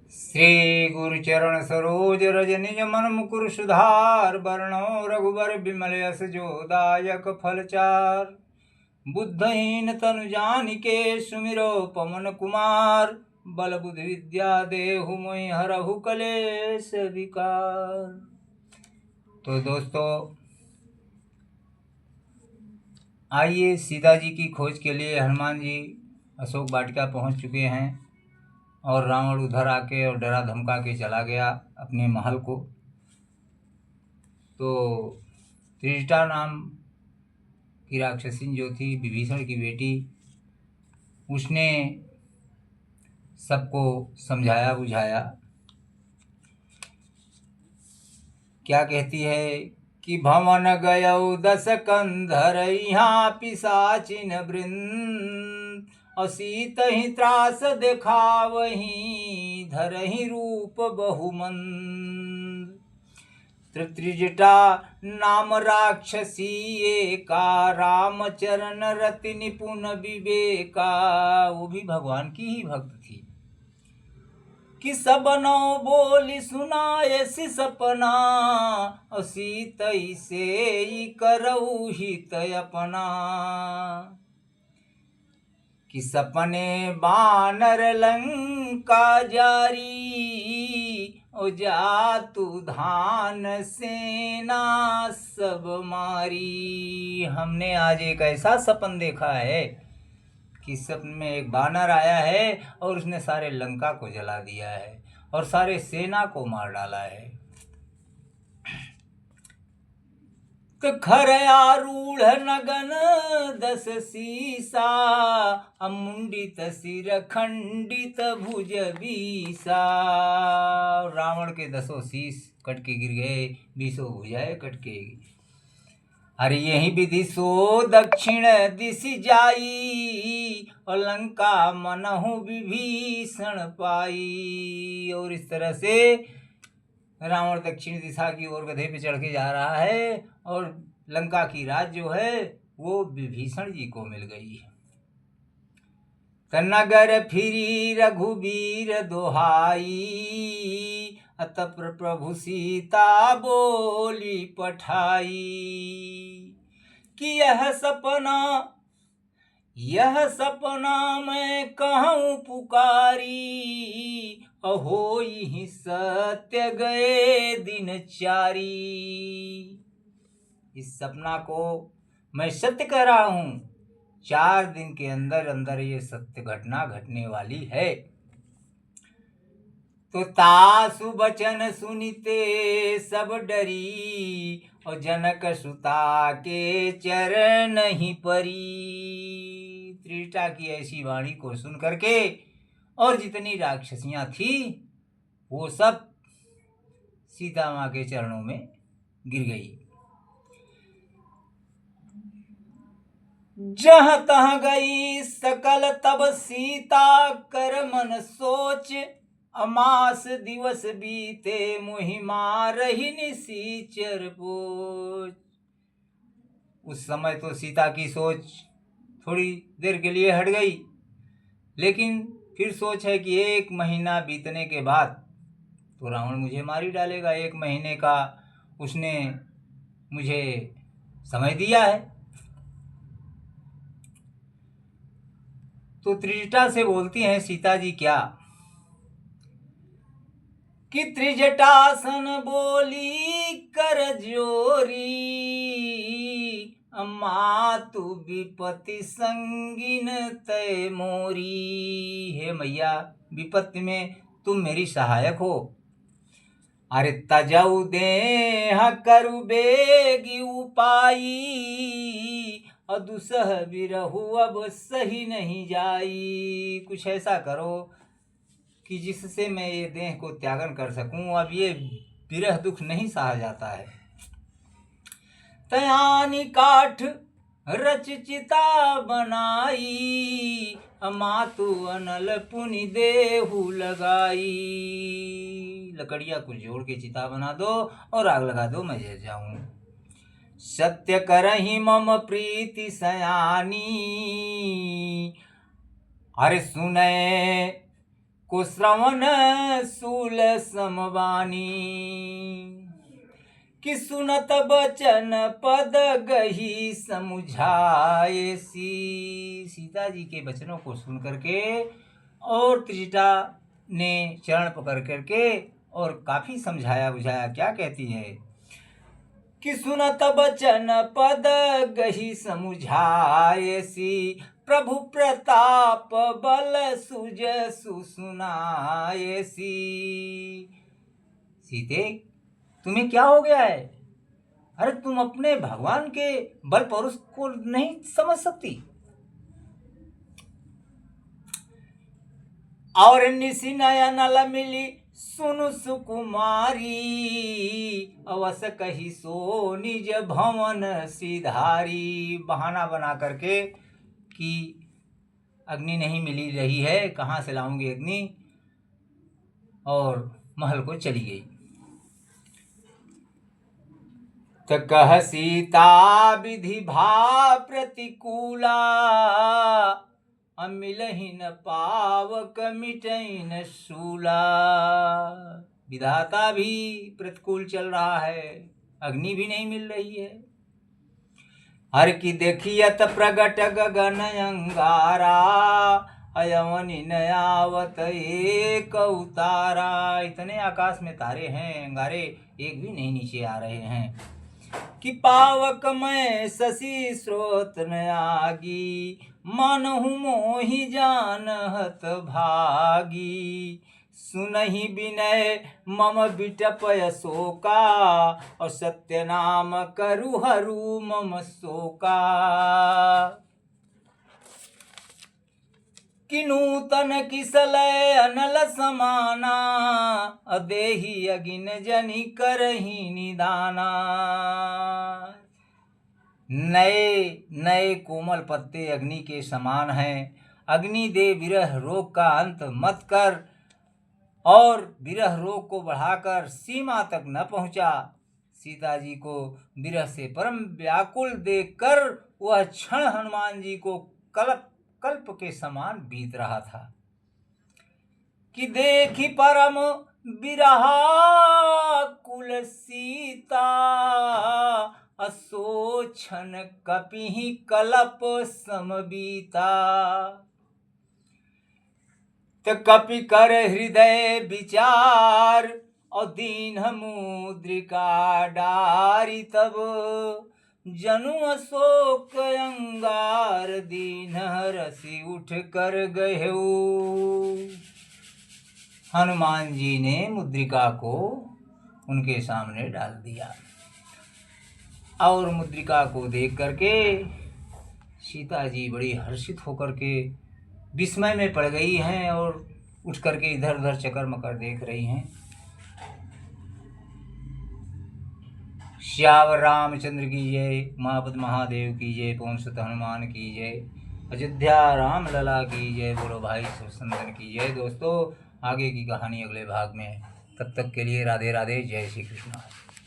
श्री गुरुचरण सरोज रज निज मन मुकुर सुधार वर्णो रघुबर विमल यस जोदायक फलचार। बुद्धहीन तनु जानिके सुमिरो पवन कुमार। बल बुद्धि विद्या देहु मोहि हरहु कलेश विकार। तो दोस्तों, आइए सीता जी की खोज के लिए हनुमान जी अशोक वाटिका पहुंच चुके हैं और रावण उधर आके और डरा धमका के चला गया अपने महल को। तो त्रिजटा नाम की राक्षसी जो थी, विभीषण की बेटी, उसने सबको समझाया बुझाया। क्या कहती है कि भवन गयौ दस कंधर यहाँ पिशाचिन वृंद। असीतहि त्रास देखावहीं धरहि रूप बहुमंद। त्रिजटा नाम राक्षसी एका रामचरण रति निपुण विवेका। वो भी भगवान की ही भक्त थी। कि सबनो बोली सुनाए सि सपना। असीत से करऊ हित अपना। कि सपने बानर लंका जारी। ओ जातु धान सेना सब मारी। हमने आज एक ऐसा सपन देखा है कि सपने में एक बानर आया है और उसने सारे लंका को जला दिया है और सारे सेना को मार डाला है। तो खर आरूढ़ नगन दस सीसा। अमुंडित सिर खंडित भुज बीसा। रावण के 10 शीश कट के गिर गए, 20 भुजाएं कट के। अरे यही विधि सो दक्षिण दिश जाई। और लंका मनहु विभीषण पाई। और इस तरह से रावण दक्षिण दिशा की ओर गधे पे चढ़ के जा रहा है और लंका की राज जो है वो विभीषण जी को मिल गई है। नगर फिरी रघुबीर दोहाई। अतः प्रभु सीता बोली पठाई। कि यह सपना मैं कहूँ पुकारी। अहो ही सत्य गए दिन चारी। इस सपना को मैं सत्य कह रहा हूँ, 4 दिन के अंदर अंदर ये सत्य घटना घटने वाली है। तो तासु बचन सुनिते सब डरी। और जनक सुता के चरण ही परी। त्रिजटा की ऐसी वाणी को सुन करके और जितनी राक्षसियां थी वो सब सीता माँ के चरणों में गिर गई। जहाँ तहाँ गई सकल तब सीता कर मन सोच। अमास दिवस बीते मोहि मारहि निसीचर पोच। उस समय तो सीता की सोच थोड़ी देर के लिए हट गई, लेकिन फिर सोच है कि 1 महीना बीतने के बाद तो रावण मुझे मार ही डालेगा। 1 महीने का उसने मुझे समय दिया है। तो त्रिजटा से बोलती हैं सीता जी क्या कि त्रिजटासन बोली कर जोरी। मातु विपत्ति संगीन तय मोरी। हे मैया, विपत्ति में तुम मेरी सहायक हो। अरे तजऊ देह करु बेगी उपाई। दुसह विरहु अब सही नहीं जाई। कुछ ऐसा करो कि जिससे मैं ये देह को त्यागन कर सकूं। अब ये विरह दुख नहीं सहा जाता है। तयानी काठ रच चिता बनाई। मातु अनल पुनि देहु लगाई। लकड़ियां कुछ जोड़ के चिता बना दो और आग लगा दो, मैं जल जाऊं। सत्य करहि मम प्रीति सयानी। अरे सुने को श्रवण सूल समवानी। कि सुनत बचन पद गही समुझाए सी। सीता जी के वचनों को सुन करके और त्रिजटा ने चरण पकड़ करके और काफी समझाया बुझाया। क्या कहती है कि सुनत बचन पद गही समुझाए सी। प्रभु प्रताप बल सुज सुनाए सी। सीते तुम्हें क्या हो गया है? अरे तुम अपने भगवान के बल पौरुष को नहीं समझ सकती? और निसी नया नल मिली सुनु सुकुमारी। अवस कही सो निज भवन सिधारी। बहाना बना करके कि अग्नि नहीं मिली रही है, कहाँ से लाऊंगी अग्नि, और महल को चली गई। तो कह सीता विधि भा प्रतिकूला। अमिलहीन पावक मिटैन शूला। विधाता भी प्रतिकूल चल रहा है, अग्नि भी नहीं मिल रही है। हर की देखियत प्रगट गगन अंगारा। अयवनि नयावत एक उतारा। इतने आकाश में तारे हैं, अंगारे एक भी नहीं नीचे आ रहे हैं। कि पावक में शशि स्रोत नयागी। मानहु मोहि जानहत भागी। सुनहि विनय मम बिटपय शोका। और सत्य नाम करु हरू मम शोका। कि नूतन किसलय अनल समाना। अदेहि अगिन जनि करहि निदाना। नए नए कोमल पत्ते अग्नि के समान हैं। अग्नि दे विरह रोग का अंत मत कर। और विरह रोग को बढ़ाकर सीमा तक न पहुंचा। सीता जी को विरह से परम व्याकुल देखकर वह क्षण हनुमान जी को कल्प के समान बीत रहा था। कि देखी परम विरहा कुल सीता। असोछन कपिहि कलप समबीता। तो कपि कर हृदय विचार। और दीन मुद्रिका डारी तब। जनु अशोक अंगार दीन रसी उठ कर गहेऊ। हनुमान जी ने मुद्रिका को उनके सामने डाल दिया। और मुद्रिका को देख करके सीता जी बड़ी हर्षित होकर के विस्मय में पड़ गई हैं और उठ करके इधर उधर चक्कर मकर देख रही हैं। श्यावर रामचंद्र की जय, उमापति महादेव की जय, पवन सुत हनुमान की जय, अयोध्या राम लला की जय, बोलो भाई सुरसंदन की जय। दोस्तों आगे की कहानी अगले भाग में, तब तक के लिए राधे राधे, जय श्री कृष्ण।